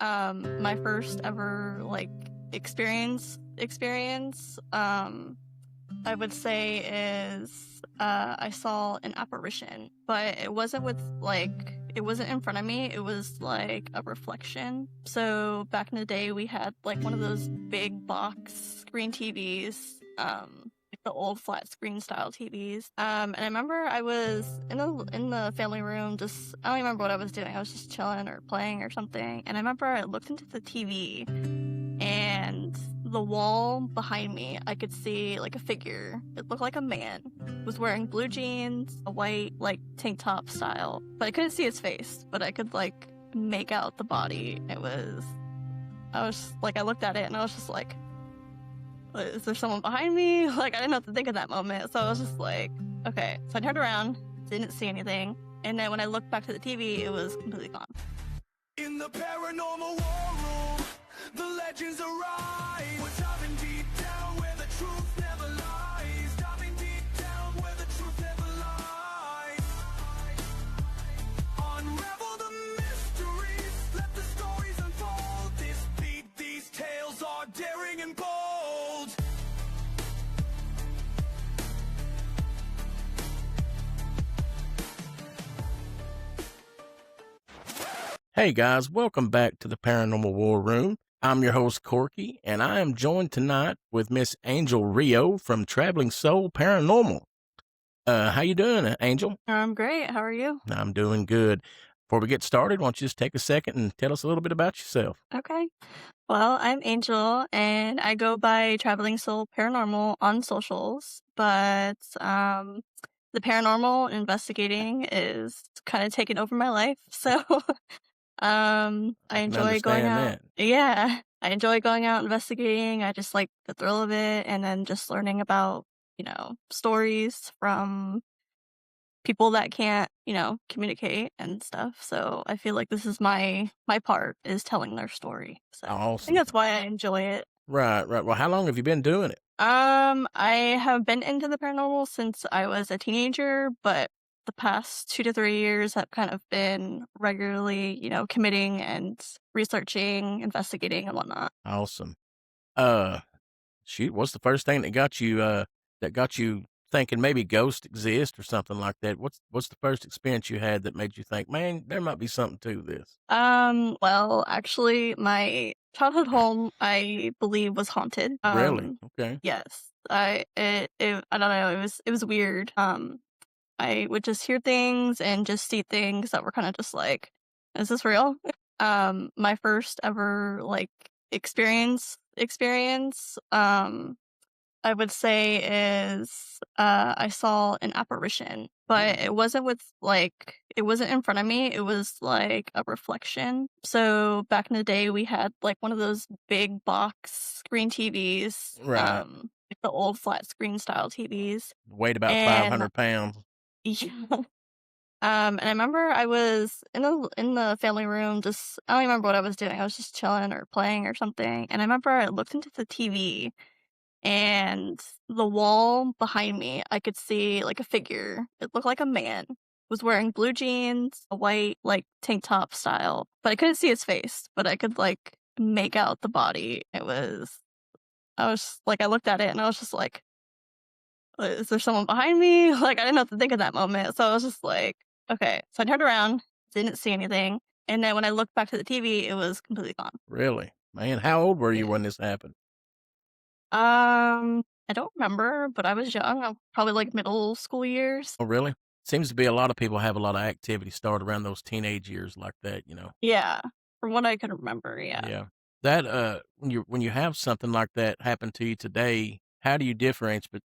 My first ever like experience, I would say is I saw an apparition, but it wasn't it wasn't in front of me, it was like a reflection. So back in the day we had like one of those big box screen TVs, like the old flat screen style TVs. And I remember I was in the family room, just I don't remember what I was doing. I was just chilling or playing or something. And I remember I looked into the TV, and the wall behind me, I could see like a figure. It looked like a man. Was wearing blue jeans, a white like tank top style, but I couldn't see his face, but I could like make out the body. I was like, I looked at it and I was just like, is there someone behind me? Like, I didn't know what to think at that moment. So I was just like, okay. So I turned around, didn't see anything. And then when I looked back to the TV, it was completely gone. In the Paranormal War Room, the legends arise. We're diving deep down where the truth never lies. Diving deep down where the truth never lies. Unravel the mysteries, let the stories unfold. This beat, these tales are daring and bold. Hey guys, welcome back to the Paranormal War Room. I'm your host Corky, and I am joined tonight with Miss Angel Rio from Traveling Soul Paranormal. How you doing, Angel? I'm great. How are you? I'm doing good. Before we get started, why don't you just take a second and tell us a little bit about yourself? Okay. Well, I'm Angel, and I go by Traveling Soul Paranormal on socials, but the paranormal investigating is kind of taking over my life. So I can enjoy going understand out. that. Yeah, I enjoy going out investigating. I just like the thrill of it, and then just learning about, stories from people that can't, communicate and stuff. So I feel like this is my part is telling their story. So I Awesome. think that's why I enjoy it. Right. Well, how long have you been doing it? I have been into the paranormal since I was a teenager, but the past 2 to 3 years have kind of been regularly, committing and researching, investigating and whatnot. Awesome. Shoot, what's the first thing that got you thinking maybe ghosts exist or something like that? What's the first experience you had that made you think, man, there might be something to this? Well, actually, my childhood home, I believe, was haunted. Really? Okay. Yes, I don't know, it was weird. I would just hear things and just see things that were kind of just like, is this real? My first ever like experience, I would say is I saw an apparition, but it wasn't it wasn't in front of me, it was like a reflection. So back in the day we had like one of those big box screen TVs, Right. like the old flat screen style TVs. Weighed about And 500 pounds. yeah. And I remember I was in the family room, just I don't remember what I was doing. I was just chilling or playing or something. And I remember I looked into the TV, and the wall behind me, I could see like a figure. It looked like a man. Was wearing blue jeans, a white like tank top style, but I couldn't see his face, but I could like make out the body. I was like, I looked at it and I was just like, is there someone behind me? Like, I didn't know what to think at that moment. So I was just like, okay. So I turned around, didn't see anything. And then when I looked back to the TV, it was completely gone. Really? Man, how old were you Yeah. when this happened? I don't remember, but I was young. I'm probably like middle school years. Oh, really? Seems to be a lot of people have a lot of activity start around those teenage years like that. Yeah. From what I can remember, yeah. Yeah. That when you have something like that happen to you today, how do you differentiate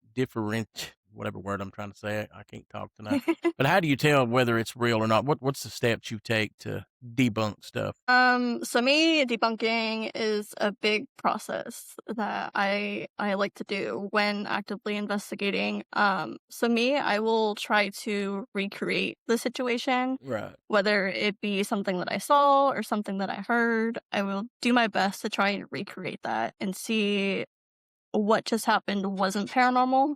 whatever word I'm trying to say? I can't talk tonight. But how do you tell whether it's real or not? What's the steps you take to debunk stuff? So me, debunking is a big process that I like to do when actively investigating. So me, I will try to recreate the situation, Right. whether it be something that I saw or something that I heard. I will do my best to try and recreate that and see what just happened wasn't paranormal.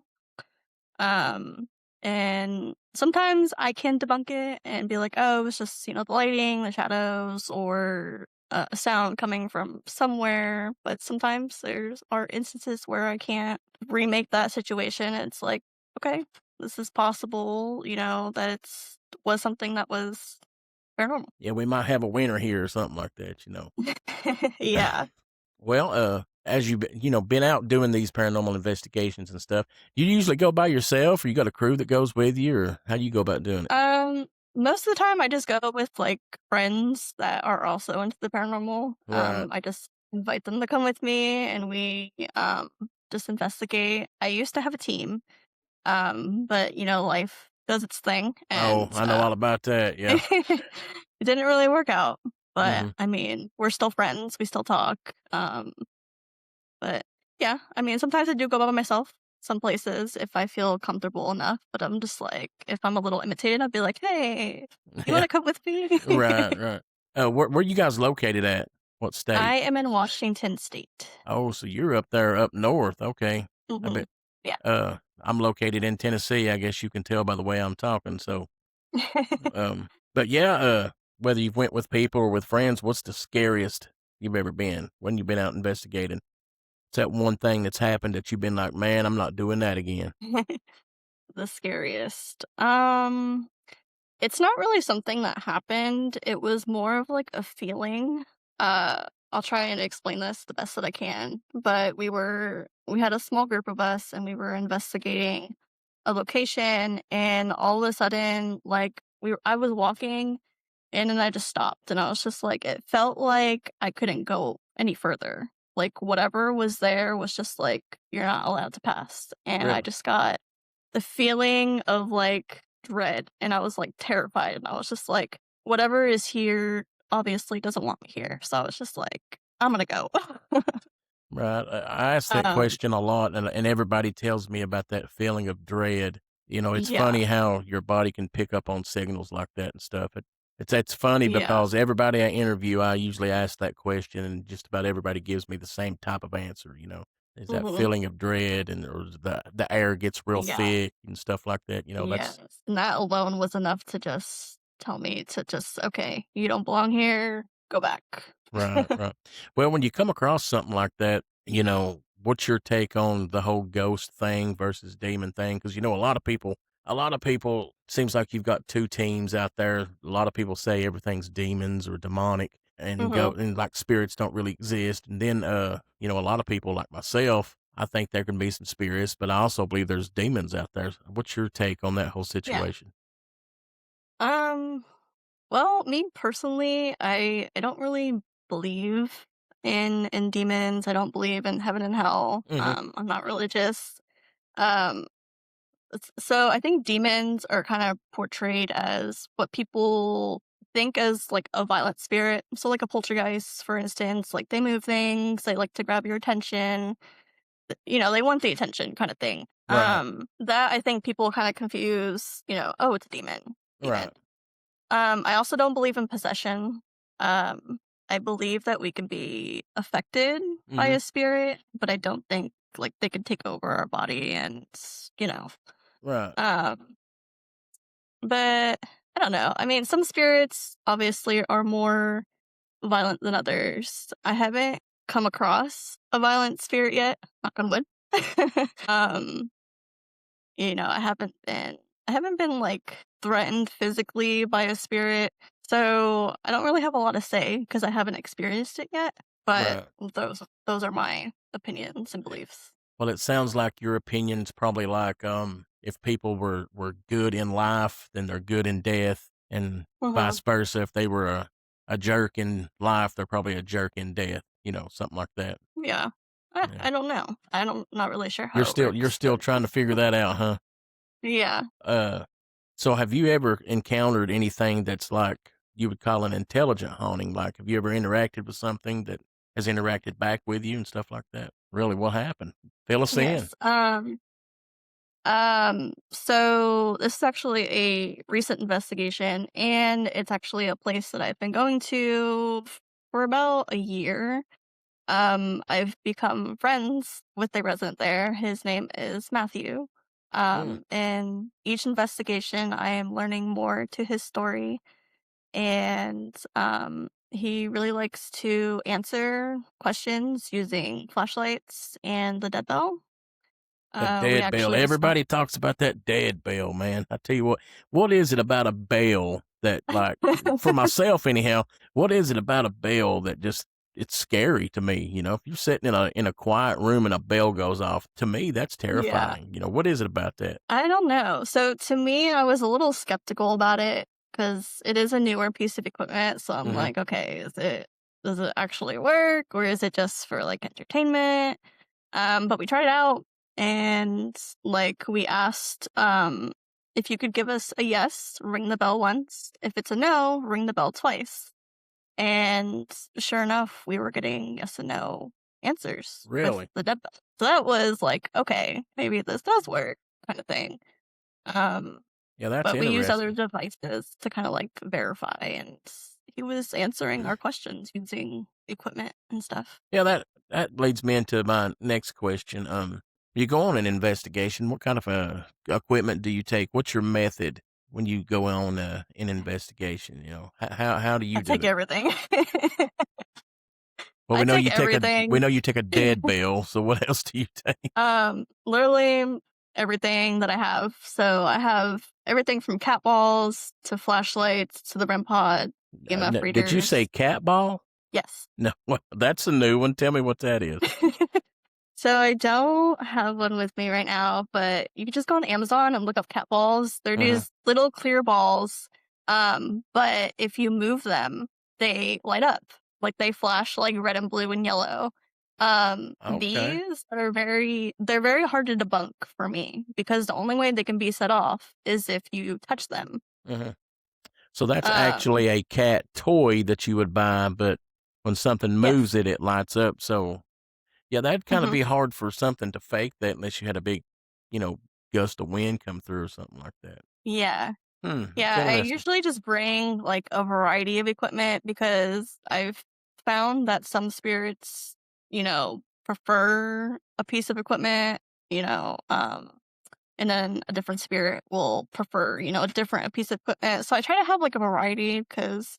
And sometimes I can debunk it and be like, oh, it's just, the lighting, the shadows, or a sound coming from somewhere, but sometimes there are instances where I can't remake that situation. It's like, okay, this is possible, that was something that was paranormal. Yeah, we might have a winner here or something like that, Yeah. Well, as you've been out doing these paranormal investigations and stuff, do you usually go by yourself, or you got a crew that goes with you, or how do you go about doing it? Most of the time I just go with like friends that are also into the paranormal. Right. I just invite them to come with me and we just investigate. I used to have a team, but life does its thing Oh, and I know all about that. Yeah. it didn't really work out. But Hmm. I mean, we're still friends, we still talk. But yeah, I mean, sometimes I do go by myself some places if I feel comfortable enough, but I'm just like, if I'm a little imitated, I'd be like, hey, you want Yeah. to come with me? Right. Right. Where you guys located at? What state? I am in Washington State. Oh, so you're up there, up north. Okay. I Hmm. bet. Yeah. I'm located in Tennessee. I guess you can tell by the way I'm talking. So, but yeah, whether you've went with people or with friends, what's the scariest you've ever been when you've been out investigating? It's that one thing that's happened that you've been like, man, I'm not doing that again. The scariest. It's not really something that happened. It was more of like a feeling. I'll try and explain this the best that I can. But we had a small group of us and we were investigating a location and all of a sudden like I was walking and then I just stopped and I was just like it felt like I couldn't go any further. Like whatever was there was just like you're not allowed to pass. And I Really? just got the feeling of like dread and I was like terrified and I was just like whatever is here obviously doesn't want me here. So I was just like I'm gonna go. Right. I ask that um question a lot, and everybody tells me about that feeling of dread. It's yeah. funny how your body can pick up on signals like that and stuff. It's funny Yeah. because everybody I interview, I usually ask that question, and just about everybody gives me the same type of answer. Is that Hmm. feeling of dread, and or the air gets real Yeah. thick and stuff like that. Yes. That's And that alone was enough to just tell me to just okay, you don't belong here, go back. right, right. Well, when you come across something like that, what's your take on the whole ghost thing versus demon thing? Because a lot of people seems like you've got two teams out there. A lot of people say everything's demons or demonic, and Hmm. go and like spirits don't really exist. And then, a lot of people like myself, I think there can be some spirits, but I also believe there's demons out there. What's your take on that whole Yeah. situation? um Well, me personally, I don't really believe in demons. I don't believe in heaven and hell. Hmm. I'm not religious. Um, so I think demons are kind of portrayed as what people think as like a violent spirit. So like a poltergeist, for instance, like they move things, they like to grab your attention. They want the attention kind of thing. Right, That I think people kind of confuse. Oh, it's a demon. right. I also don't believe in possession. Um, I believe that we can be affected by Hmm. a spirit, but I don't think like they can take over our body and you know. Right. Um, but I don't know. I mean, some spirits obviously are more violent than others. I haven't come across a violent spirit yet. Knock on wood. um, I haven't been like threatened physically by a spirit. So I don't really have a lot to say because I haven't experienced it yet. But Right. those are my opinions and beliefs. Well, it sounds like your opinion's probably like, if people were good in life, then they're good in death, and Hmm. vice versa. If they were a jerk in life, they're probably a jerk in death. Something like that. Yeah. I, Yeah. I don't know. Not really sure You're how it still you're works, still but trying to figure that out, huh? yeah. Uh, so have you ever encountered anything that's like you would call an intelligent haunting? Like, have you ever interacted with something that has interacted back with you and stuff like that? Really, what happened? Fill us in. Yes. So this is actually a recent investigation, and it's actually a place that I've been going to for about a year. I've become friends with the resident there. His name is Matthew. Mm, In each investigation, I am learning more to his story, and He really likes to answer questions using flashlights and the dead bell. The We dead bell. actually just Everybody talks about that dead bell, man. I tell you what is it about a bell that, like, for myself anyhow, what is it about a bell that just, it's scary to me? You know, if you're sitting in a quiet room and a bell goes off, to me, that's Yeah. terrifying. You know, what is it about that? I don't know. So to me, I was a little skeptical about it because it is a newer piece of equipment. So I'm Mhm. like, okay, does it actually work or is it just for like entertainment? But we tried it out and like we asked if you could give us a yes, ring the bell once. If it's a no, ring the bell twice. And sure enough, we were getting yes and no answers with Really? the dead bell. So that was like, okay, maybe this does work kind of thing. Yeah, that's But we used other interesting. devices to kind of like verify, and he was answering our questions using equipment and stuff. Yeah, that leads me into my next question. You go on an investigation. What kind of equipment do you take? What's your method when you go on an investigation? You know, how do I you do take it? everything. Well, I we know take you take everything. a dead bell. So what else do you take? Literally everything that I have. So I have everything from cat balls to flashlights to the REM pod, EMF Did you say readers. cat ball? Yes. No, that's a new one. Tell me what that is. So I don't have one with me right now, but you can just go on Amazon and look up cat balls. They're Uh-huh. these little clear balls. But if you move them, they light up. Like they flash like red and blue and yellow. Okay. These are they're very hard to debunk for me because the only way they can be set off is if you touch them. Uh-huh. So that's Um, actually a cat toy that you would buy, but when something moves yes. it, it lights up. So yeah, that'd kind of hmm be hard for something to fake that unless you had a big, you know, gust of wind come through or something like that. Yeah. It's Yeah, I interesting. usually just bring like a variety of equipment because I've found that some spirits, prefer a piece of equipment, and then a different spirit will prefer, a different piece of equipment. So I try to have like a variety because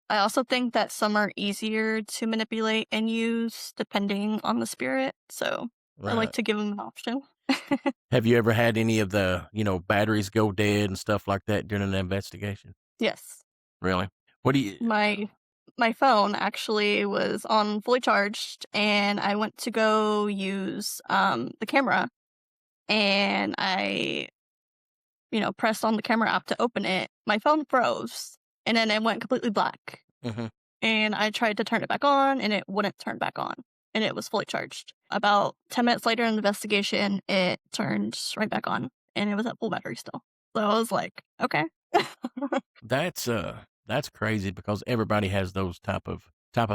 I also think that some are easier to manipulate and use depending on the spirit. So I like Right. to give them an option. Have you ever had any of the, batteries go dead and stuff like that during an investigation? Yes. Really? What do you, My phone actually was on fully charged and I went to go use the camera and I pressed on the camera app to open it. My phone froze and then it went completely black Mhm. and I tried to turn it back on and it wouldn't turn back on and it was fully charged. About 10 minutes later in the investigation it turned right back on and it was at full battery still. So I was like, okay. that's crazy because everybody has those type of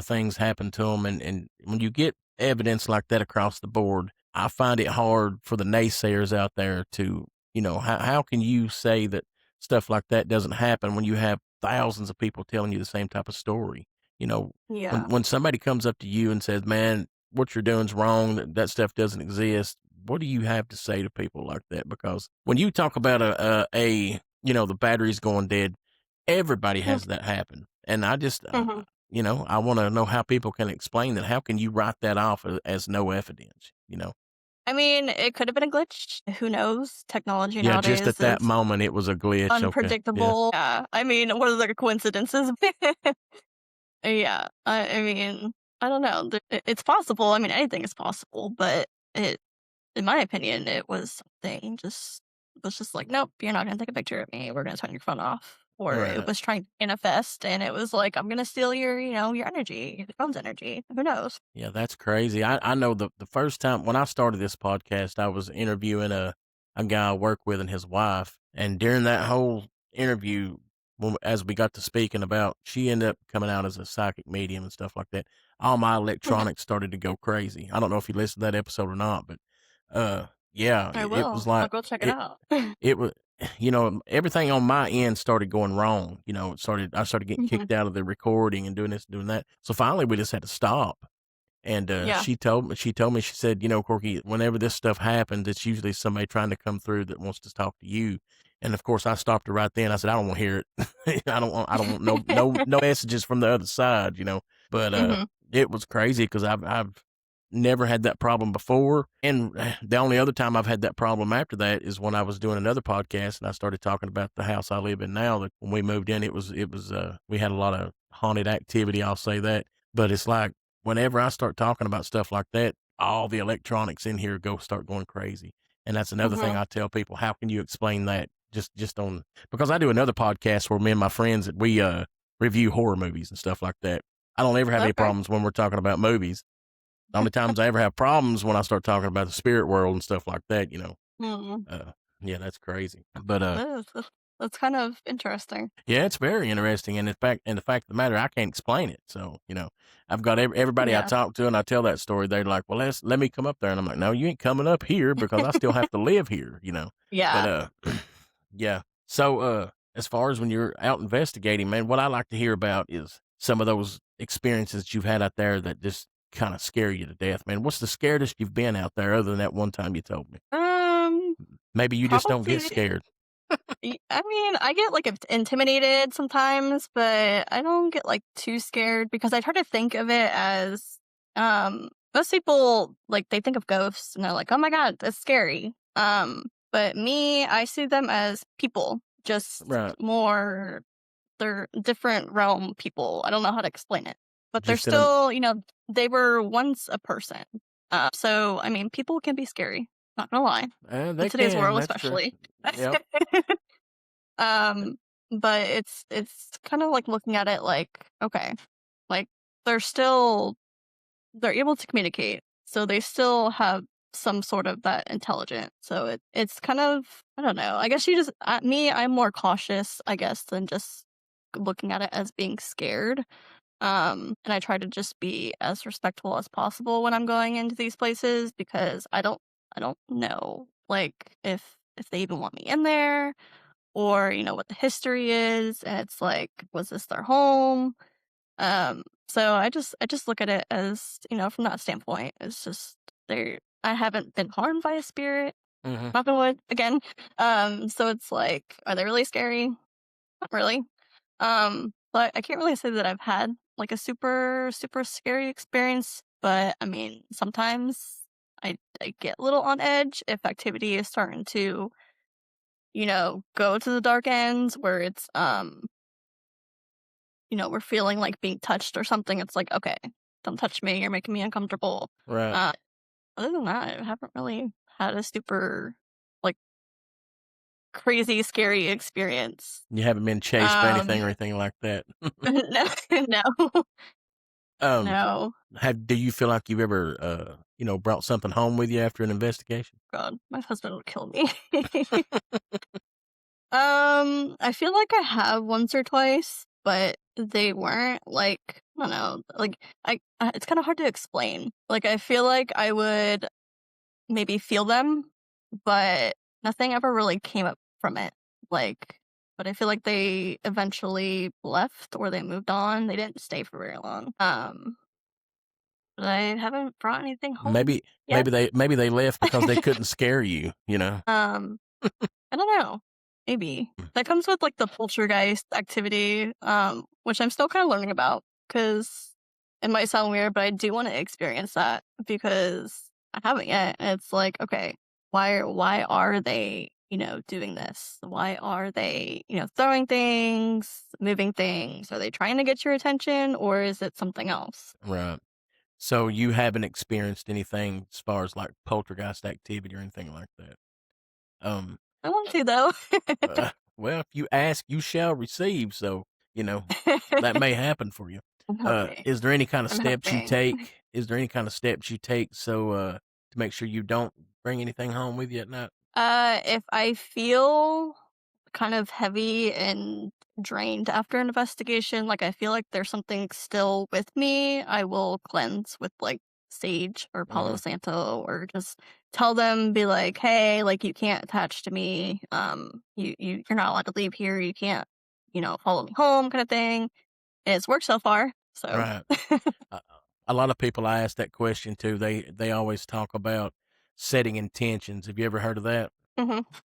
things happen to them, and when you get evidence like that across the board, I find it hard for the naysayers out there to, how can you say that stuff like that doesn't happen when you have thousands of people telling you the same type of story? You know, Yeah. when somebody comes up to you and says, "Man, what you're doing's wrong. That stuff doesn't exist." What do you have to say to people like that? Because when you talk about the battery's going dead, everybody has that happen. And I just, Mhm. I want to know how people can explain that. How can you write that off as no evidence? I mean, it could have been a glitch. Who knows? Technology Yeah, just at nowadays that is moment, it was a glitch. Okay. Yeah. unpredictable. Yeah. I mean, what are the coincidences? Yeah. I mean, I don't know. It's possible. I mean, anything is possible, but in my opinion, it was something was just like, nope, you're not gonna take a picture of me. We're gonna turn your phone off. Or it Right. was trying to manifest, and it was like, I'm gonna steal your energy, the phone's energy. Who knows? Yeah, that's crazy. I know the first time when I started this podcast, I was interviewing a guy I work with and his wife. And during that whole interview, as we got to speaking about, she ended up coming out as a psychic medium and stuff like that. All my electronics started to go crazy. I don't know if you listened to that episode or not, but yeah, I it was will. I'll like go check it it out. it was everything on my end started going wrong. I started getting Mhm. kicked out of the recording and doing this and doing that. So finally we just had to stop. And Yeah. she told me, she said, Corky, whenever this stuff happens, it's usually somebody trying to come through that wants to talk to you. And of course, I stopped her right then. I said, I don't want to hear it. I don't want no messages from the other side, you know. But Hmm. it was crazy because I've never had that problem before. And the only other time I've had that problem after that is when I was doing another podcast and I started talking about the house I live in now. That when we moved in, it was we had a lot of haunted activity. I'll say that. But it's like whenever I start talking about stuff like that, all the electronics in here start going crazy. And that's another thing Hmm. I tell people. How can you explain that? Just on because I do another podcast where me and my friends we review horror movies and stuff like that. I don't ever have any Okay. problems when we're talking about movies. The only times I ever have problems when I start talking about the spirit world and stuff like that, you know. Mm. Yeah, that's crazy. But That's kind of interesting. yeah, it's very interesting. And the fact of the matter, I can't explain it. So, you know, I've got everybody I Yeah. talk to and I tell that story. They're like, well, let me come up there. And I'm like, no, you ain't coming up here because I still have to live here, you know. But, Yeah. yeah. So, as far as when you're out investigating, man, what I like to hear about is some of those experiences that you've had out there that just kind of scare you to death, man. What's the scariest you've been out there other than that one time you told me? Um, Maybe you just don't get Probably. scared. I mean, I get like intimidated sometimes, but I don't get like too scared because I try to think of it as most people like they think of ghosts and they're like, "Oh my god, that's scary." But me, I see them as people, just Right. more they're different realm people. I don't know how to explain it. But they're Just in a, still, they were once a person. So I mean, people can be scary, not gonna lie. In they today's can, world that's true. especially. Yep. Um, but it's kind of like looking at it like, okay, like they're still they're able to communicate, so they still have some sort of that intelligence. So it's kind of I don't know. I guess you just me, I'm more cautious, I guess, than just looking at it as being scared. And I try to just be as respectful as possible when I'm going into these places because I don't know like if they even want me in there or what the history is, and it's like, was this their home? So I just look at it as, from that standpoint. It's just I haven't been harmed by a spirit, Hmm. knock on wood, again. So it's like, are they really scary? Not really. But I can't really say that I've had like a super super scary experience, but I mean, sometimes I get a little on edge if activity is starting to go to the dark ends where it's we're feeling like being touched or something. It's like, okay, don't touch me, you're making me uncomfortable. Right. Uh Other than that, I haven't really had a super like crazy scary experience. You haven't been chased by anything Um or anything like that. no, no, um, no. do you feel like you've ever, brought something home with you after an investigation? God, my husband would kill me. I feel like I have once or twice, but they weren't like, I don't know, like it's kind of hard to explain. Like I feel like I would maybe feel them, but nothing ever really came up from it. Like, but I feel like they eventually left or they moved on. They didn't stay for very long. But I haven't brought anything home Maybe yet. maybe they left because they couldn't scare you, you know? um, I don't know. Maybe that comes with like the poltergeist activity, which I'm still kind of learning about because it might sound weird, but I do want to experience that because I haven't yet. And it's like, okay, why are they doing this? Why are they throwing things, moving things? Are they trying to get your attention, or is it something else? Right. So you haven't experienced anything as far as like poltergeist activity or anything like that? Um, I want to though. well, if you ask, you shall receive. So, you know, that may happen for you. I'm hoping. Is there any kind of I'm steps you hoping. take? Is there any kind of steps you take so to make sure you don't bring anything home with you at night? If I feel kind of heavy and drained after an investigation, like I feel like there's something still with me, I will cleanse with like sage or Palo Hmm. Santo or just tell them, be like, hey, like you can't attach to me. You're not allowed to leave here. You can't, follow me home kind of thing. And it's worked so far. So Right. Uh, a lot of people I ask that question to, they always talk about setting intentions. Have you ever heard of that?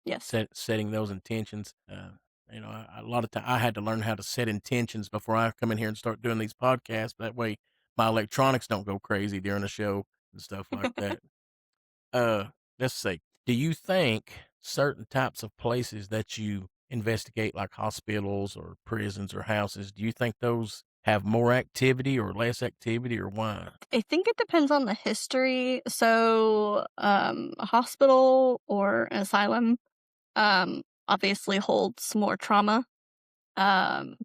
Yes. setting those intentions. A lot of time I had to learn how to set intentions before I come in here and start doing these podcasts. That way, my electronics don't go crazy during the show and stuff like that. Uh, let's see. Do you think certain types of places that you investigate, like hospitals or prisons or houses, do you think those have more activity or less activity, or why? I think it depends on the history. So, a hospital or an asylum, obviously holds more trauma. Um,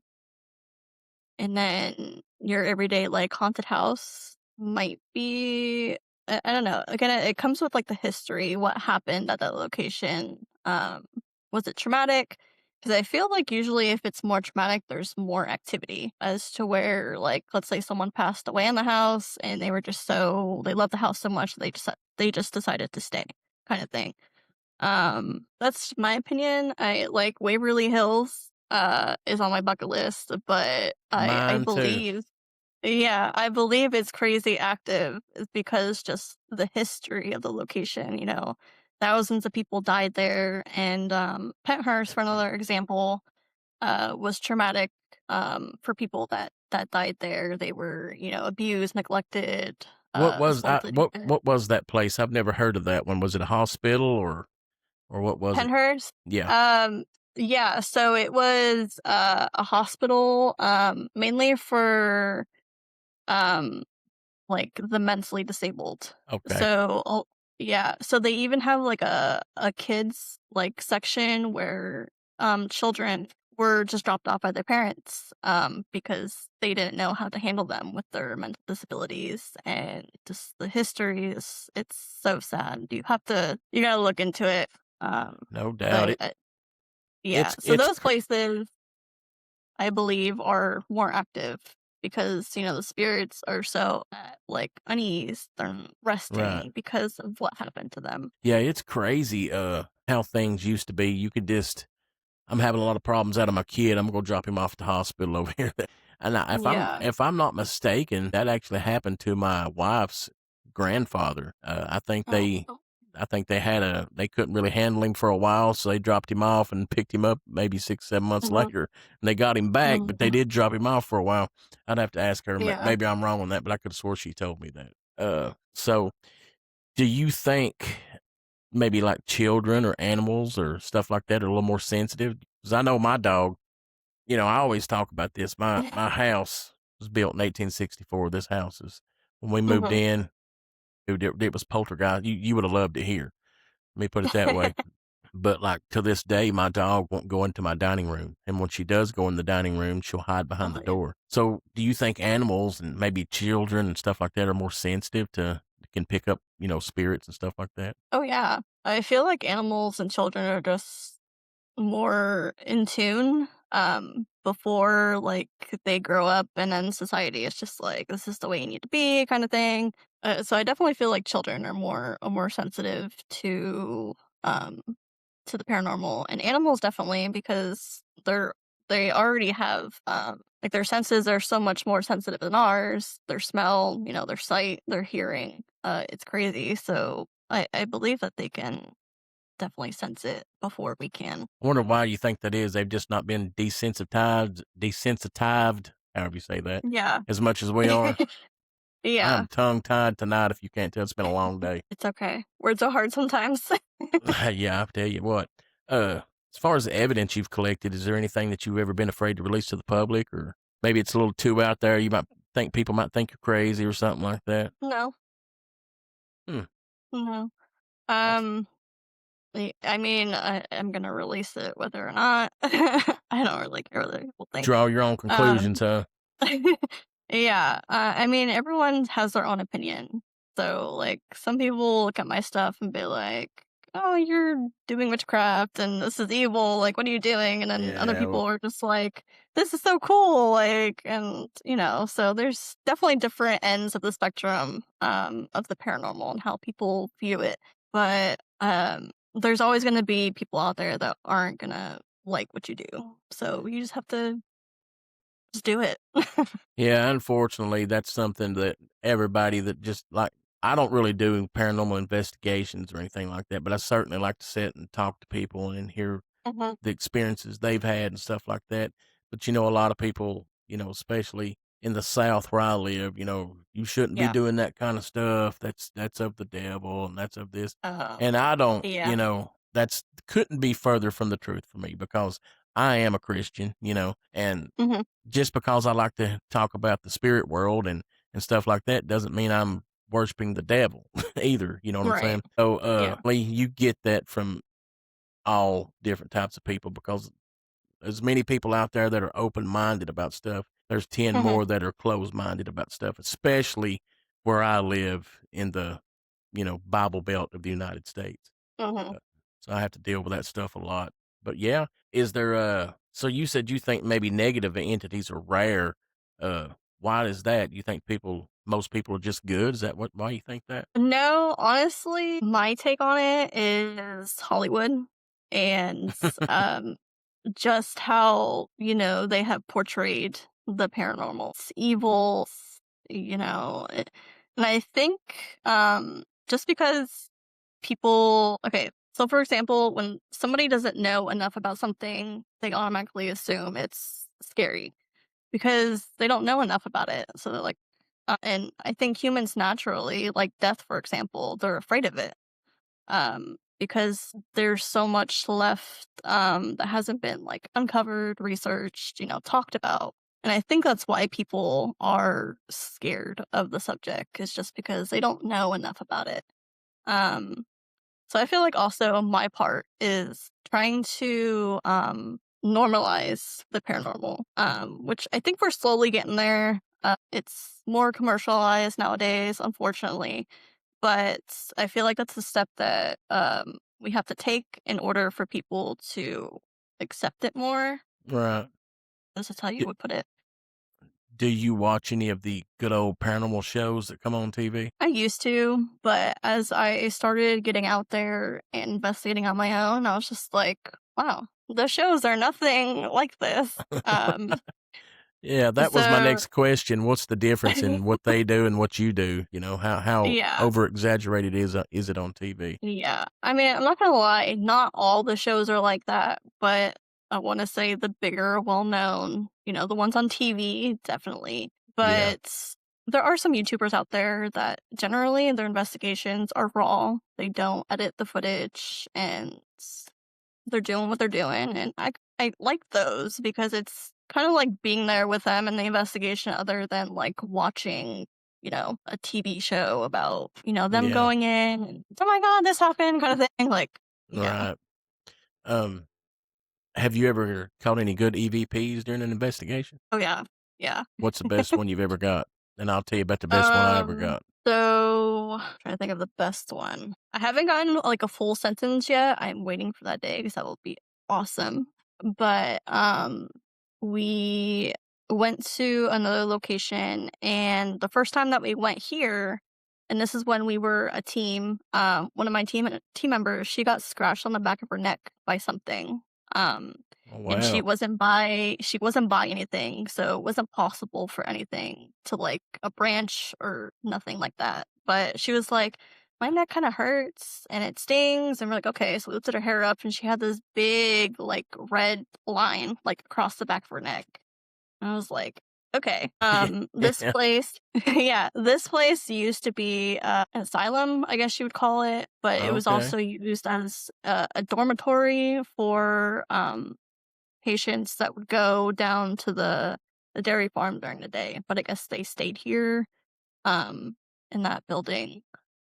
and then your everyday, like, haunted house might be, I don't know. Again, it comes with, like, the history, what happened at that location. Was it traumatic? Because I feel like usually if it's more traumatic, there's more activity as to where, like, let's say someone passed away in the house and they were just they loved the house so much they just decided to stay, kind of thing. That's my opinion. I like Waverly Hills, is on my bucket list, but I Mine too. believe, yeah, I believe it's crazy active is because just the history of the location, thousands of people died there, and, Penthurst, for another example, was traumatic, for people that died there. They were, abused, neglected, assaulted even. What was that place? I've never heard of that one. Was it a hospital or what was it? Penthurst? Yeah. Um, yeah, so it was, a hospital, mainly for, um, like, the mentally disabled. Okay. So, yeah, so they even have, like, a kids, like, section where, children were just dropped off by their parents, because they didn't know how to handle them with their mental disabilities, and just the history it's so sad. You gotta look into it. No doubt. But, yeah, so It's those places, I believe, are more active because, the spirits are so at, like, unease, they're right. resting because of what happened to them. Yeah, it's crazy how things used to be. You could just I'm having a lot of problems out of my kid. I'm gonna drop him off at the hospital over here. And Yeah. if I'm not mistaken, that actually happened to my wife's grandfather. Oh, oh, I think they couldn't really handle him for a while, so they dropped him off and picked him up maybe 6, 7 months mhm, later, and they got him back. But they mhm. did drop him off for a while. I'd have to ask her. Yeah. Maybe I'm wrong on that, but I could have swore she told me that. So do you think maybe like children or animals or stuff like that are a little more sensitive? Because I know my dog, I always talk about this. My house was built in 1864. This house is when we moved Mhm. in. It was Poltergeist. You would have loved it here. Let me put it that way. But like to this day, my dog won't go into my dining room, and when she does go in the dining room, she'll hide behind Oh, the yeah. door. So, do you think animals and maybe children and stuff like that are more sensitive can pick up spirits and stuff like that? Oh, yeah. I feel like animals and children are just more in tune, before, like, they grow up, and then society is just like, "This is the way you need to be," kinda thing. So I definitely feel like children are more sensitive um, to the paranormal, and animals definitely because they already have, like, their senses are so much more sensitive than ours. Their smell, their sight, their hearing, it's crazy. So I believe that they can definitely sense it before we can. I wonder why you think that is. They've just not been desensitized, however you say that, Yeah. as much as we are. Yeah. I'm tongue tied tonight. If you can't tell, it's been a long day. It's okay. Words are hard sometimes. Yeah, I tell you what. As far as the evidence you've collected, is there anything that you've ever been afraid to release to the public, or maybe it's a little too out there? You might think people might think you're crazy or something like that. No, Hmm. no. That's Um, I mean, I'm gonna release it whether or not. I don't really care what other people think. draw your own Um, conclusions, huh? yeah, I mean, everyone has their own opinion. So, like, some people look at my stuff and be like, "Oh, you're doing witchcraft and this is evil. Like, what are you doing?" And then other Yeah. people are just like, "This is so cool." Like, and so there's definitely different ends of the spectrum, of the paranormal and how people view it. But there's always going to be people out there that aren't gonna like what you do. So you just have to just do it. Yeah, unfortunately, that's something that everybody that just like I don't really do paranormal investigations or anything like that, but I certainly like to sit and talk to people and hear Mhm. the experiences they've had and stuff like that. But, you know, a lot of people, you know, especially in the South where I live, you know, you shouldn't be Yeah. doing that kind of stuff. That's of the devil and that's of this. Oh, And I don't, yeah. you know, that's couldn't be further from the truth for me because I am a Christian, you know, and Mhm. just because I like to talk about the spirit world and stuff like that doesn't mean I'm worshiping the devil either. You know what I'm Right. saying? So, Yeah. Lee, you get that from all different types of people because there's many people out there that are open minded about stuff. There's 10 Mhm. more that are closed minded about stuff, especially where I live in the, you know, Bible Belt of the United States. Mhm. Uh, So I have to deal with that stuff a lot. But yeah, is there so you said you think maybe negative entities are rare. Why is that? You think most people are just good? Is that why you think that? No, honestly, my take on it is Hollywood and just how, they have portrayed the paranormal. It's evil, and I think just because people okay, so for example, when somebody doesn't know enough about something, they automatically assume it's scary because they don't know enough about it. So they're like, and I think humans naturally, like death, for example, they're afraid of it because there's so much left that hasn't been like uncovered, researched, talked about. And I think that's why people are scared of the subject, is just because they don't know enough about it. Um, so I feel like also my part is trying to normalize the paranormal, which I think we're slowly getting there. It's more commercialized nowadays, unfortunately, but I feel like that's a step that we have to take in order for people to accept it more. Right. This is how you D- would put it. Do you watch any of the good old paranormal shows that come on TV? I used to, but as I started getting out there and investigating on my own, I was just like, wow, the shows are nothing like this. Yeah, that was my So next question. What's the difference in what they do and what you do? You know, how yeah, over exaggerated is it on TV? yeah. I mean, I'm not gonna lie, not all the shows are like that, but I want to say the bigger, well-known, the ones on TV, definitely. Yeah. But there are some YouTubers out there that generally their investigations are raw. They don't edit the footage and they're doing what they're doing, and I like those because it's kind of like being there with them in the investigation other than, like, watching, a TV show about, them Yeah. going in and, "Oh my god, this happened," kind of thing, like yeah. Right. Um, have you ever caught any good EVPs during an investigation? Oh, yeah. Yeah. What's the best one you've ever got? And I'll tell you about the best one I ever got. So trying to think of the best one. I haven't gotten like a full sentence yet. I'm waiting for that day because that will be awesome. But we went to another location, and the first time that we went here, and this is when we were a team. One of my team members, she got scratched on the back of her neck by something. Um, Oh, and she wow. wasn't by anything, so it wasn't possible for anything to, like, a branch or nothing like that, but she was like, "My neck kinda hurts and it stings," and we're like, "Okay," so we lifted her hair up and she had this big, like, red line, like, across the back of her neck. And I was like, "Okay, this Yeah. place" yeah, this place used to be, an asylum, I guess you would call it, but it was Okay. also used as a dormitory for, patients that would go down to the dairy farm during the day, but I guess they stayed here, um, in that building.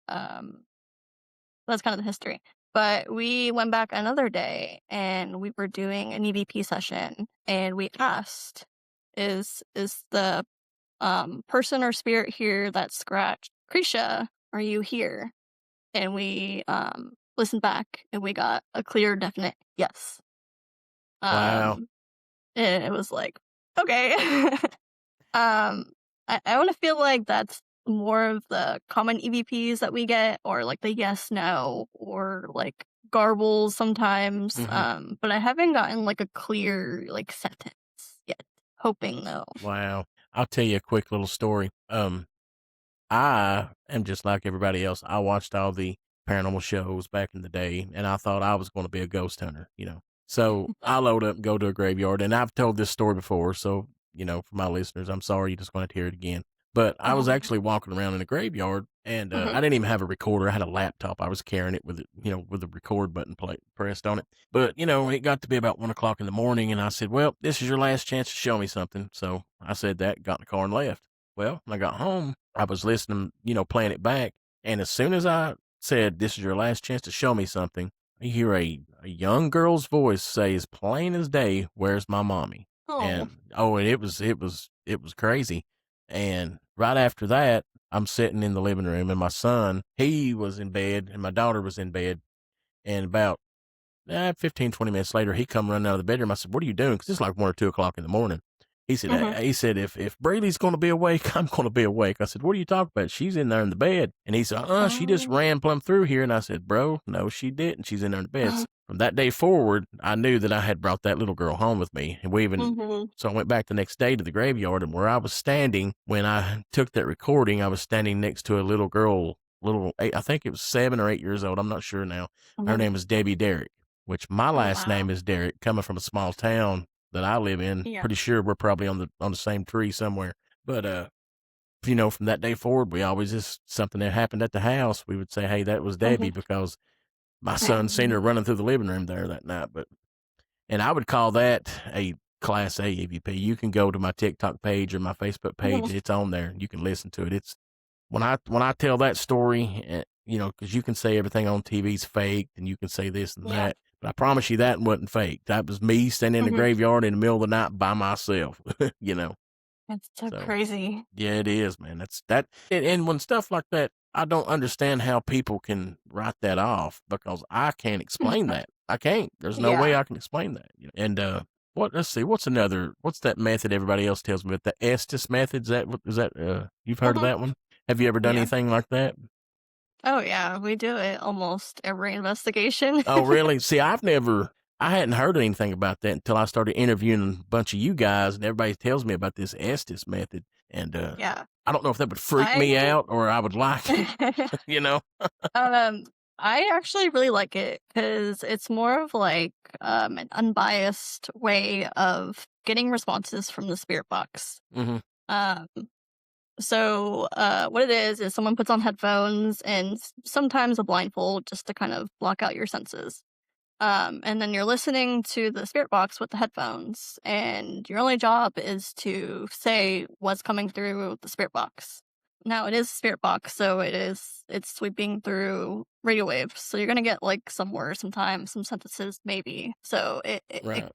Um, that's kind of the history. But we went back another day and we were doing an EVP session and we asked, is the person or spirit here that scratched Krisha, are you here? And we listened back and we got a clear, definite yes. Wow. Um And it was like, "Okay." Um, I wanna feel like that's more of the common EVPs that we get or, like, the yes, no, or, like, garbles sometimes, Mhm. but I haven't gotten, like, a clear, like, sentence yet. Hoping, though. Wow. I'll tell you a quick little story. I am just like everybody else. I watched all the paranormal shows back in the day, and I thought I was going to be a ghost hunter, you know. So I load up and go to a graveyard, and I've told this story before. So, you know, for my listeners, I'm sorry, you're just going to hear it again. But I was actually walking around in a graveyard, and I didn't even have a recorder. I had a laptop. I was carrying it with it, you know, with the record button pressed on it. But, you know, it got to be about 1 o'clock in the morning, and I said, well, this is your last chance to show me something. So I said that, got in the car and left. Well, when I got home, I was listening, you know, playing it back. And as soon as I said, this is your last chance to show me something, you hear a young girl's voice say as plain as day, where's my mommy? And it was crazy. And right after that, I'm sitting in the living room, and my son, he was in bed, and my daughter was in bed. And about 15, 20 minutes later, he come running out of the bedroom. I said, what are you doing? Because it's like 1 or 2 o'clock in the morning. He said, if Brady's going to be awake, I'm going to be awake. I said, what are you talking about? She's in there in the bed. And he said, she just ran plumb through here. And I said, bro, no, she didn't. She's in there in the bed. So from that day forward, I knew that I had brought that little girl home with me. And so I went back the next day to the graveyard, and where I was standing when I took that recording, I was standing next to a little girl, I think it was 7 or 8 years old. I'm not sure now. Her name was Debbie Derrick, which my last name is Derrick, coming from a small town that I live in. Yeah. Pretty sure we're probably on the same tree somewhere. But you know, from that day forward, we always just something that happened at the house, we would say, hey, that was Debbie, because my son seen her running through the living room there that night. And I would call that a Class A EVP. You can go to my TikTok page or my Facebook page. It's on there. You can listen to it. It's when I tell that story, you know, because you can say everything on TV is fake, and you can say this and that. But I promise you that wasn't fake. That was me standing in the graveyard in the middle of the night by myself, you know. That's so crazy. Yeah, it is, man. And when stuff like that, I don't understand how people can write that off, because I can't explain that. I can't. There's no way I can explain that. You know? And let's see, what's that method everybody else tells me about? The Estes method? Is that you've heard of that one? Have you ever done anything like that? Oh, yeah, we do it almost every investigation. Oh, really? See, I hadn't heard anything about that until I started interviewing a bunch of you guys, and everybody tells me about this Estes method. And I don't know if that would freak me out or I would like it, you know? I actually really like it, because it's more of like an unbiased way of getting responses from the spirit box. So what it is someone puts on headphones and sometimes a blindfold, just to kind of block out your senses. And then you're listening to the spirit box with the headphones, and your only job is to say what's coming through the spirit box. Now, it is a spirit box, so it's sweeping through radio waves. So you're going to get like some words sometimes, some sentences maybe. So it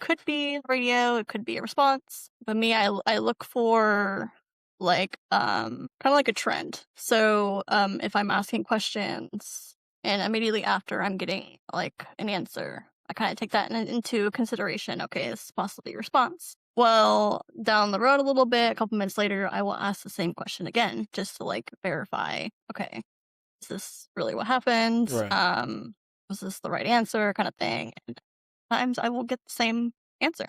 could be radio, it could be a response. But me, I look for like kind of like a trend. So if I'm asking questions and immediately after I'm getting like an answer, I kind of take that into consideration. Okay, this is possibly a response. Well, down the road a little bit, a couple minutes later, I will ask the same question again, just to like verify, okay, is this really what happened? Right. Was this the right answer, kind of thing? And sometimes I will get the same answer.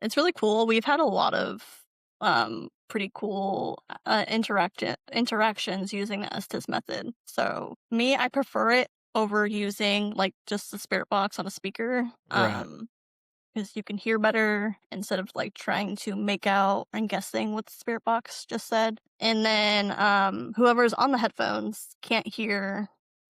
It's really cool. We've had a lot of pretty cool interactions using the Estes method. So me, I prefer it over using like just the spirit box on a speaker. Right. Because you can hear better instead of like trying to make out and guessing what the spirit box just said. And then whoever's on the headphones can't hear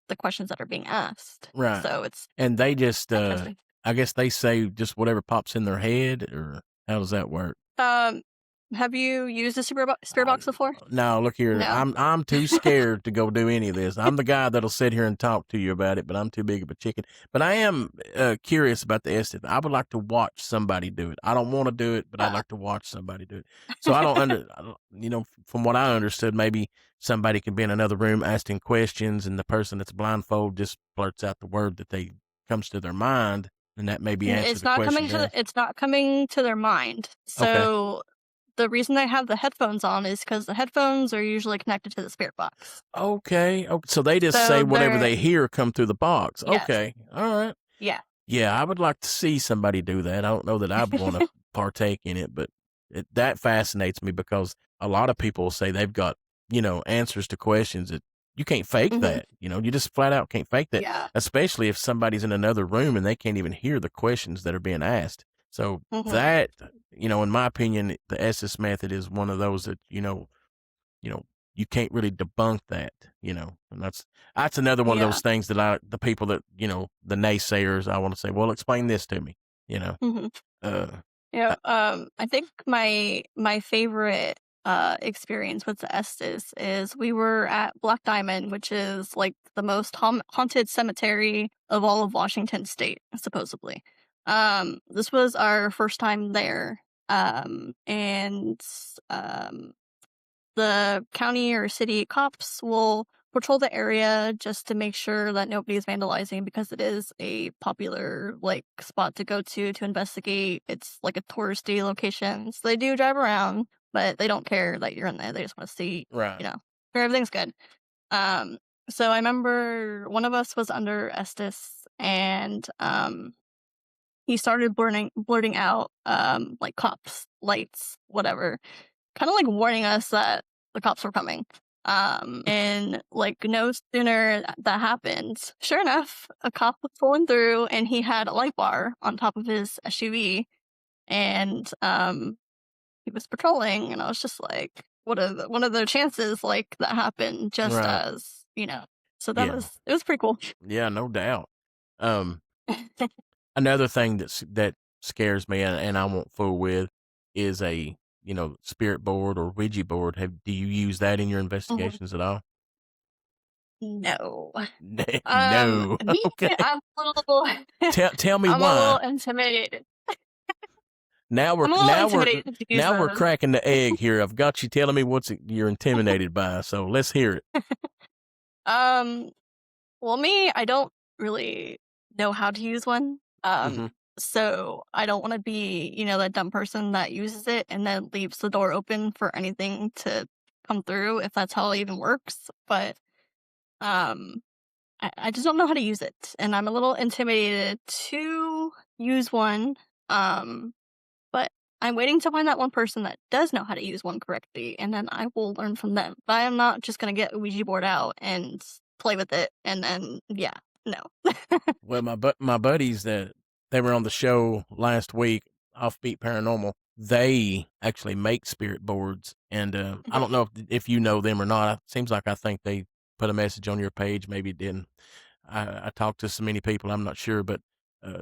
the questions that are being asked. Right. So and they just I guess they say just whatever pops in their head, or how does that work? Have you used a spirit box before? No, look here. No. I'm too scared to go do any of this. I'm the guy that'll sit here and talk to you about it, but I'm too big of a chicken. But I am curious about the Estes. I would like to watch somebody do it. I don't want to do it, but I'd like to watch somebody do it. So I don't you know, from what I understood, maybe somebody can be in another room asking questions, and the person that's blindfold just blurts out the word that comes to their mind, and that maybe answers the question. It's not coming to their mind. So. Okay. The reason I have the headphones on is because the headphones are usually connected to the spirit box. Okay. So they just say whatever they hear come through the box. Yes. Okay. All right. Yeah. Yeah, I would like to see somebody do that. I don't know that I would want to partake in it, but that fascinates me, because a lot of people say they've got answers to questions that you can't fake that. You just flat out can't fake that, Yeah. especially if somebody's in another room and they can't even hear the questions that are being asked. So that, in my opinion, the Estes method is one of those that, you can't really debunk that, and that's another one of Yeah. those things that the people that, the naysayers, I want to say, well, explain this to me, Yeah. I think my favorite experience with the Estes is we were at Black Diamond, which is like the most haunted cemetery of all of Washington State, supposedly. This was our first time there. And the county or city cops will patrol the area just to make sure that nobody's vandalizing, because it is a popular spot to go to investigate. It's like a touristy location, so they do drive around, but they don't care that you're in there. They just want to see, right. Everything's good. So I remember one of us was under Estes, and he started blurting out like cops, lights, whatever, kind of like warning us that the cops were coming. And no sooner that happened, sure enough, a cop was pulling through, and he had a light bar on top of his SUV, and he was patrolling, and I was just like, what are the chances that happened just Right. as, so it was pretty cool. Yeah, no doubt. Another thing that scares me and I won't fool with is a, spirit board or Ouija board. Do you use that in your investigations at all? No. No. Okay. I'm a little Tell me I'm why. a little intimidated. Now we're cracking the egg here. I've got you telling me you're intimidated by, so let's hear it. Well, me, I don't really know how to use one. So I don't want to be, that dumb person that uses it and then leaves the door open for anything to come through, if that's how it even works. But I just don't know how to use it, and I'm a little intimidated to use one. But I'm waiting to find that one person that does know how to use one correctly, and then I will learn from them. But I am not just gonna get a Ouija board out and play with it, and then no. Well, my buddies that they were on the show last week, Offbeat Paranormal, they actually make spirit boards, and I don't know if you know them or not. It seems like I think they put a message on your page. Maybe it didn't. I talked to so many people, I'm not sure, but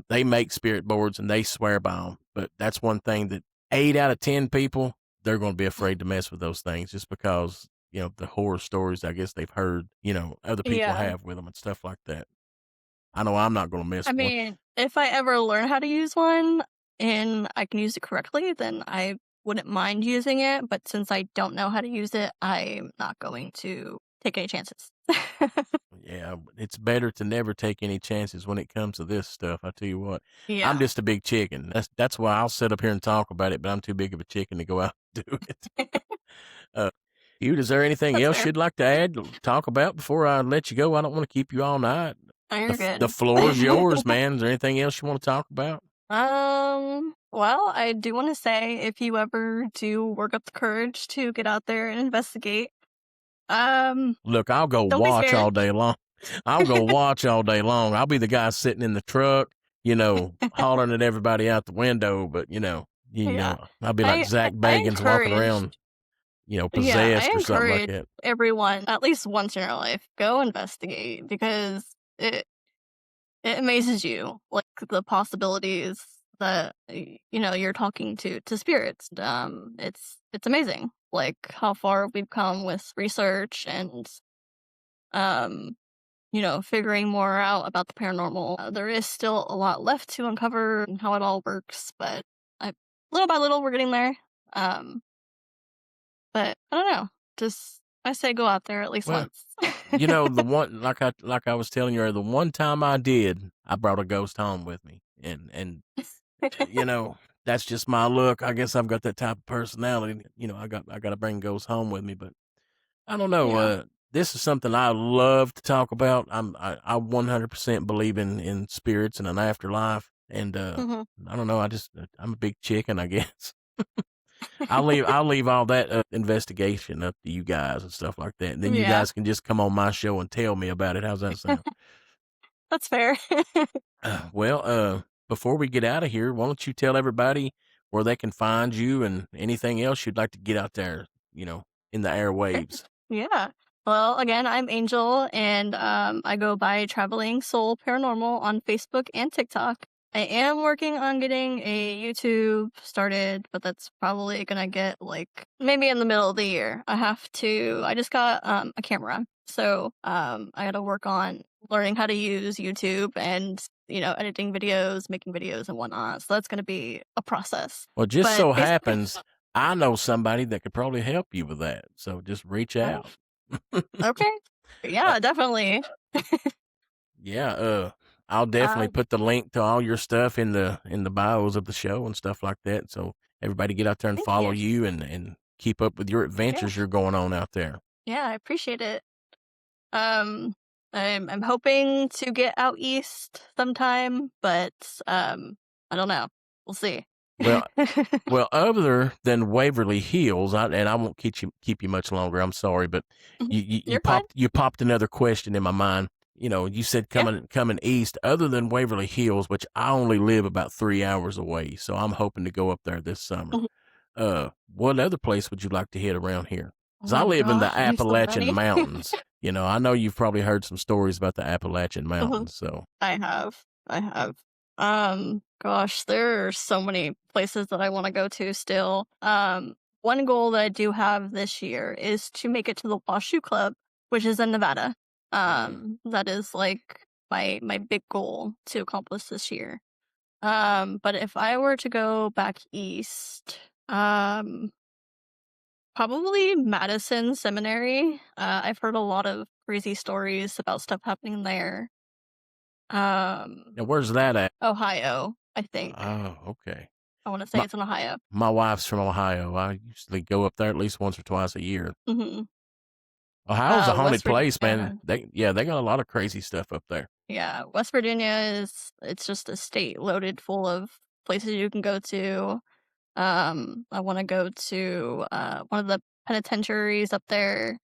they make spirit boards and they swear by them. But that's one thing that 8 out of 10 people, they're going to be afraid to mess with those things just because, the horror stories I guess they've heard, other people have with them and stuff like that. I know I'm not going to mess with one. I mean, if I ever learn how to use one and I can use it correctly, then I wouldn't mind using it. But since I don't know how to use it, I'm not going to take any chances. Yeah, it's better to never take any chances when it comes to this stuff. I tell you what, Yeah. I'm just a big chicken. That's why I'll sit up here and talk about it, but I'm too big of a chicken to go out and do it. Is there anything else fair. you'd like to add, talk about before I let you go? I don't want to keep you all night. You're good. The floor is yours, man. Is there anything else you want to talk about? Well, I do want to say, if you ever do work up the courage to get out there and investigate, look, I'll go watch all day long. I'll go watch all day long. I'll be the guy sitting in the truck, hollering at everybody out the window. But I'll be like Zach Bagans walking around, possessed or something like that. Everyone, at least once in your life, go investigate, because it amazes you, the possibilities that you're talking to spirits. It's amazing, how far we've come with research and figuring more out about the paranormal. There is still a lot left to uncover and how it all works, but little by little we're getting there. But I don't know, just I say go out there at least once. The one, like I was telling you, the one time I did, I brought a ghost home with me, and that's just my look. I guess I've got that type of personality. I got to bring ghosts home with me, but I don't know. Yeah. This is something I love to talk about. I 100% believe in spirits and an afterlife, and I don't know. I'm a big chicken, I guess. I'll leave all that investigation up to you guys and stuff like that, and then you Yeah. guys can just come on my show and tell me about it. How's that sound? That's fair. Well, before we get out of here, why don't you tell everybody where they can find you and anything else you'd like to get out there, in the airwaves. Yeah. Well, again, I'm Angel, and I go by Traveling Soul Paranormal on Facebook and TikTok. I am working on getting a YouTube started, but that's probably gonna get maybe in the middle of the year. I just got a camera, so I gotta work on learning how to use YouTube and editing videos, making videos, and whatnot. So that's gonna be a process. Well, just But so basically, happens I know somebody that could probably help you with that. So just reach out. okay, yeah, definitely. Yeah, I'll definitely put the link to all your stuff in the bios of the show and stuff like that. So everybody get out there and Thank follow you. you and keep up with your adventures you're going on out there. Yeah, I appreciate it. I'm hoping to get out east sometime, but I don't know. We'll see. Well, well, other than Waverly Hills, and I won't keep you much longer. I'm sorry, but you You're fine. popped another question in my mind. You said coming east, other than Waverly Hills, which I only live about 3 hours away, so I'm hoping to go up there this summer. What other place would you like to hit around here? Because I live in the Appalachian Mountains. I know you've probably heard some stories about the Appalachian Mountains. So I have. Gosh, there are so many places that I want to go to still. One goal that I do have this year is to make it to the Washoe Club, which is in Nevada. That is my big goal to accomplish this year. But if I were to go back east, probably Madison Seminary. I've heard a lot of crazy stories about stuff happening there. now where's that at? Ohio, I think. Oh, okay. I want to say it's in Ohio. My wife's from Ohio. I usually go up there at least once or twice a year. Mm-hmm. Ohio's a haunted West place, Virginia. man. They got a lot of crazy stuff up there. Yeah, West Virginia it's just a state loaded full of places you can go to. I want to go to one of the penitentiaries up there.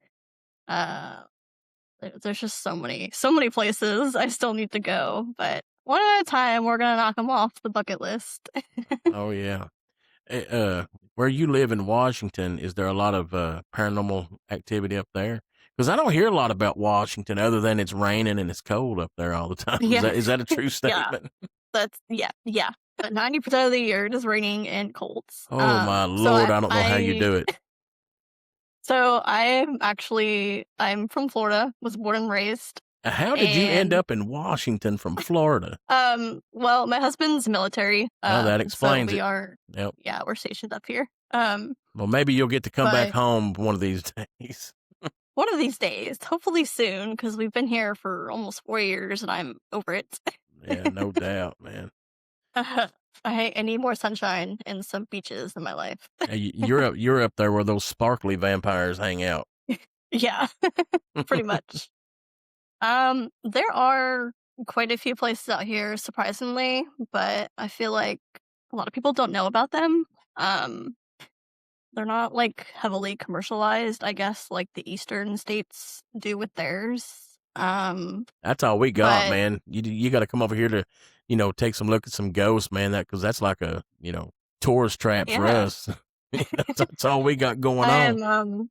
There's just so many places I still need to go, but one at a time, we're gonna knock them off the bucket list. Oh yeah. Where you live in Washington, is there a lot of paranormal activity up there? Because I don't hear a lot about Washington other than it's raining and it's cold up there all the time. Yeah. Is that a true statement? Yeah. 90% of the year it is raining and cold. Oh my Lord, I don't know how you do it. So I'm from Florida, was born and raised. How did you end up in Washington from Florida? Well, my husband's military. That explains so we it. are, Yep. Yeah, we're stationed up here. Well, maybe you'll get to come back home one of these days. One of these days, hopefully soon, because we've been here for almost 4 years and I'm over it. Yeah, no doubt, man. I need more sunshine and some beaches in my life. You're up there where those sparkly vampires hang out. Yeah, pretty much. There are quite a few places out here, surprisingly, but I feel like a lot of people don't know about them. They're not heavily commercialized, I guess, like the eastern states do with theirs. That's all we got, man. You got to come over here to, take some look at some ghosts, man. Because that's like a, tourist trap for us. That's all we got going on.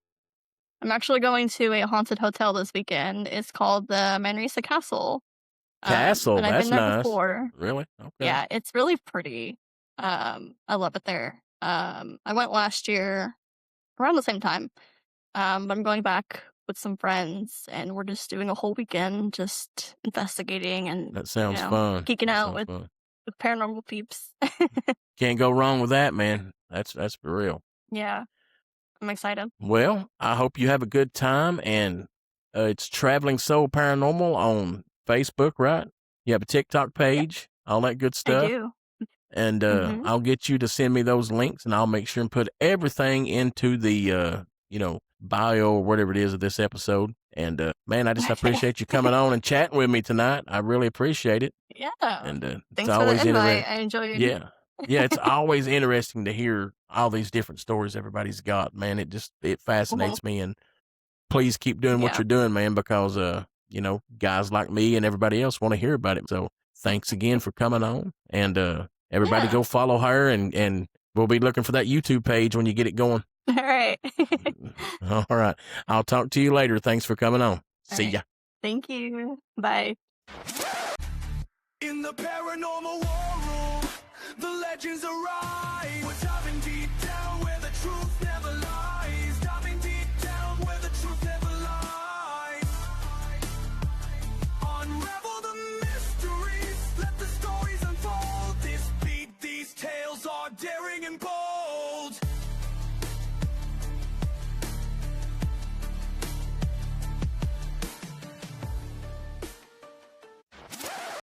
I'm actually going to a haunted hotel this weekend. It's called the Manresa Castle. Castle, and I've that's been there nice. before. Really? Okay. Yeah, it's really pretty. I love it there. I went last year around the same time. But I'm going back with some friends, and we're just doing a whole weekend just investigating and that sounds fun. Geeking out with paranormal peeps. Can't go wrong with that, man. That's for real. Yeah. I'm excited. Well, I hope you have a good time, and it's Traveling Soul Paranormal on Facebook, right? You have a TikTok page, all that good stuff. I do. And I'll get you to send me those links, and I'll make sure and put everything into the, bio or whatever it is of this episode. And, man, I just appreciate you coming on and chatting with me tonight. I really appreciate it. Yeah. And thanks for the invite. I enjoyed it. Yeah. Yeah, it's always interesting to hear all these different stories everybody's got, man. It fascinates me, and please keep doing what Yeah. you're doing, man, because you know, guys like me and everybody else want to hear about it. So thanks again for coming on, and everybody Yeah. go follow her, and we'll be looking for that YouTube page when you get it going. All right. All right. I'll talk to you later. Thanks for coming on. See right. ya. Thank you. Bye. In the paranormal war room, the legends arise.